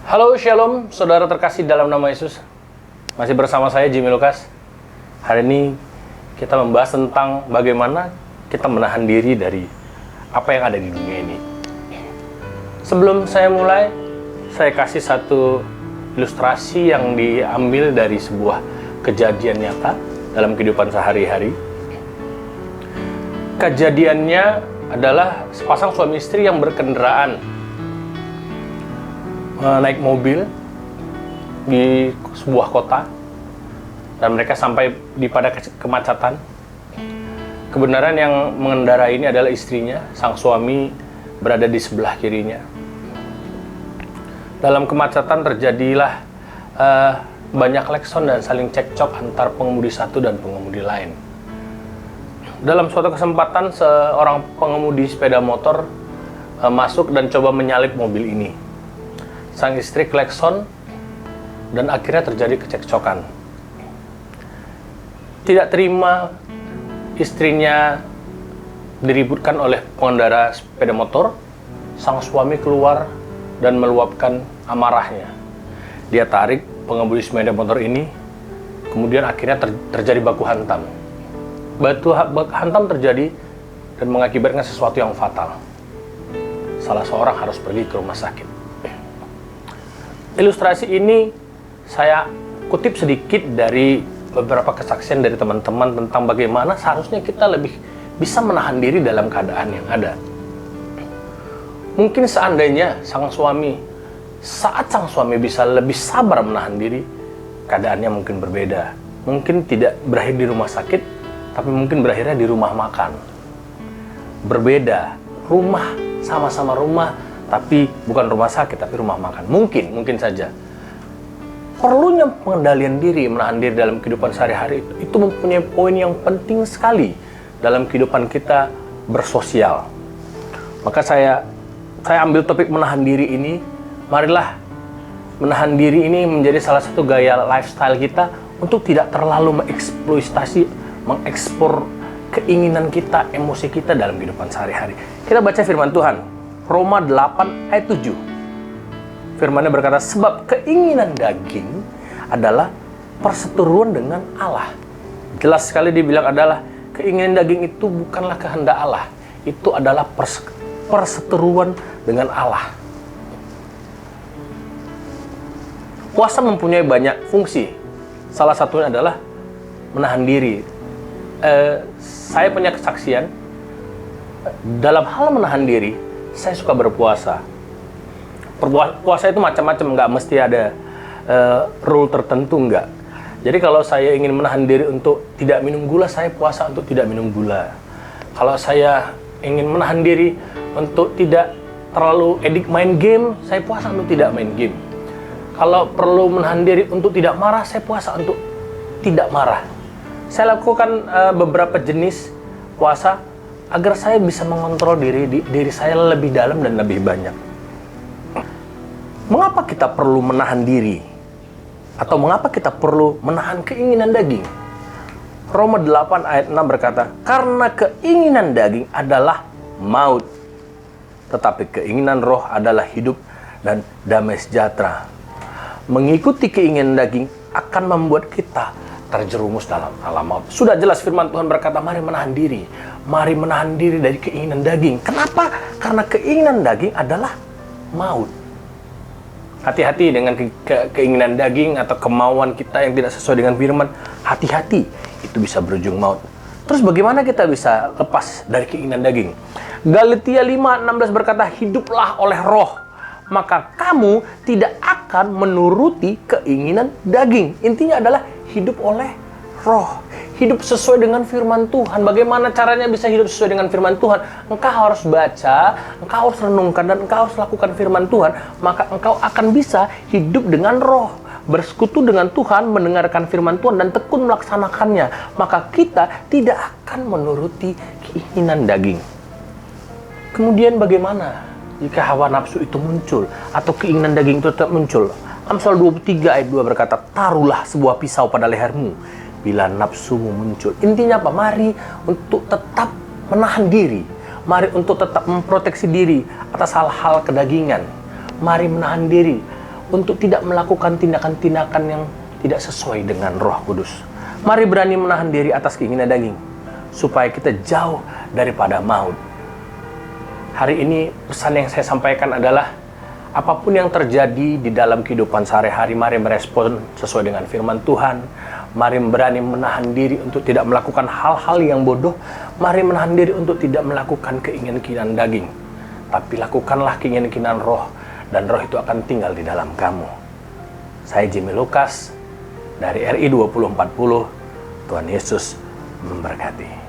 Halo Shalom, saudara terkasih dalam nama Yesus. Masih bersama saya Jimmy Lukas. Hari ini kita membahas tentang bagaimana kita menahan diri dari apa yang ada di dunia ini. Sebelum saya mulai, saya kasih satu ilustrasi yang diambil dari sebuah kejadian nyata dalam kehidupan sehari-hari. Kejadiannya adalah sepasang suami istri yang berkendaraan naik mobil di sebuah kota dan mereka sampai pada kemacetan. Kebenaran yang mengendarai ini adalah istrinya, sang suami berada di sebelah kirinya. Dalam kemacetan terjadilah banyak klakson dan saling cekcok antar pengemudi satu dan pengemudi lain. Dalam suatu kesempatan seorang pengemudi sepeda motor masuk dan coba menyalip mobil ini. Sang istri klakson dan akhirnya terjadi kecekcokan. Tidak terima istrinya diributkan oleh pengendara sepeda motor, sang suami keluar dan meluapkan amarahnya. Dia tarik pengemudi sepeda motor ini, kemudian akhirnya terjadi baku hantam. Baku hantam terjadi dan mengakibatkan sesuatu yang fatal. Salah seorang harus pergi ke rumah sakit. Ilustrasi ini saya kutip sedikit dari beberapa kesaksian dari teman-teman tentang bagaimana seharusnya kita lebih bisa menahan diri dalam keadaan yang ada. Mungkin seandainya saat sang suami bisa lebih sabar menahan diri, keadaannya mungkin berbeda. Mungkin tidak berakhir di rumah sakit, tapi mungkin berakhirnya di rumah makan. Berbeda, rumah, sama-sama rumah, tapi bukan rumah sakit, tapi rumah makan. Mungkin saja. Perlunya pengendalian diri, menahan diri dalam kehidupan sehari-hari itu mempunyai poin yang penting sekali dalam kehidupan kita bersosial. Maka saya ambil topik menahan diri ini. Marilah menahan diri ini menjadi salah satu gaya lifestyle kita untuk tidak terlalu mengeksploitasi, mengekspor keinginan kita, emosi kita dalam kehidupan sehari-hari. Kita baca firman Tuhan. Roma 8 ayat 7. Firman-Nya berkata, sebab keinginan daging adalah perseteruan dengan Allah. Jelas sekali dibilang adalah keinginan daging itu bukanlah kehendak Allah. Itu adalah perseteruan dengan Allah. Puasa mempunyai banyak fungsi. Salah satunya adalah menahan diri. Saya punya kesaksian. Dalam hal menahan diri, saya suka berpuasa. Puasa itu macam-macam, nggak mesti ada rule tertentu, nggak. Jadi kalau saya ingin menahan diri untuk tidak minum gula, saya puasa untuk tidak minum gula. Kalau saya ingin menahan diri untuk tidak terlalu edik main game, saya puasa untuk tidak main game. Kalau perlu menahan diri untuk tidak marah, saya puasa untuk tidak marah. Saya lakukan beberapa jenis puasa agar saya bisa mengontrol diri saya lebih dalam dan lebih banyak. Mengapa kita perlu menahan diri? Atau mengapa kita perlu menahan keinginan daging? Roma 8 ayat 6 berkata, karena keinginan daging adalah maut, tetapi keinginan roh adalah hidup dan damai sejahtera. Mengikuti keinginan daging akan membuat kita terjerumus dalam alam maut. Sudah jelas firman Tuhan berkata, mari menahan diri. Mari menahan diri dari keinginan daging. Kenapa? Karena keinginan daging adalah maut. Hati-hati dengan keinginan daging atau kemauan kita yang tidak sesuai dengan firman. Hati-hati, itu bisa berujung maut. Terus bagaimana kita bisa lepas dari keinginan daging? Galatia 5:16 berkata, hiduplah oleh roh, maka kamu tidak akan menuruti keinginan daging. Intinya adalah hidup oleh roh, hidup sesuai dengan firman Tuhan. Bagaimana caranya bisa hidup sesuai dengan firman Tuhan? Engkau harus baca, engkau harus renungkan, dan engkau harus lakukan firman Tuhan. Maka engkau akan bisa hidup dengan roh, bersekutu dengan Tuhan, mendengarkan firman Tuhan, dan tekun melaksanakannya. Maka kita tidak akan menuruti keinginan daging. Kemudian bagaimana jika hawa nafsu itu muncul atau keinginan daging itu tetap muncul? Amsal 23 ayat 2 berkata, taruhlah sebuah pisau pada lehermu bila nafsumu muncul. Intinya apa? Mari untuk tetap menahan diri. Mari untuk tetap memproteksi diri atas hal-hal kedagingan. Mari menahan diri untuk tidak melakukan tindakan-tindakan yang tidak sesuai dengan Roh Kudus. Mari berani menahan diri atas keinginan daging, supaya kita jauh daripada maut. Hari ini pesan yang saya sampaikan adalah, apapun yang terjadi di dalam kehidupan sehari-hari, mari merespon sesuai dengan firman Tuhan. Mari berani menahan diri untuk tidak melakukan hal-hal yang bodoh. Mari menahan diri untuk tidak melakukan keinginan-keinginan daging. Tapi lakukanlah keinginan-keinginan roh, dan roh itu akan tinggal di dalam kamu. Saya Jimmy Lukas dari RI 2040. Tuhan Yesus memberkati.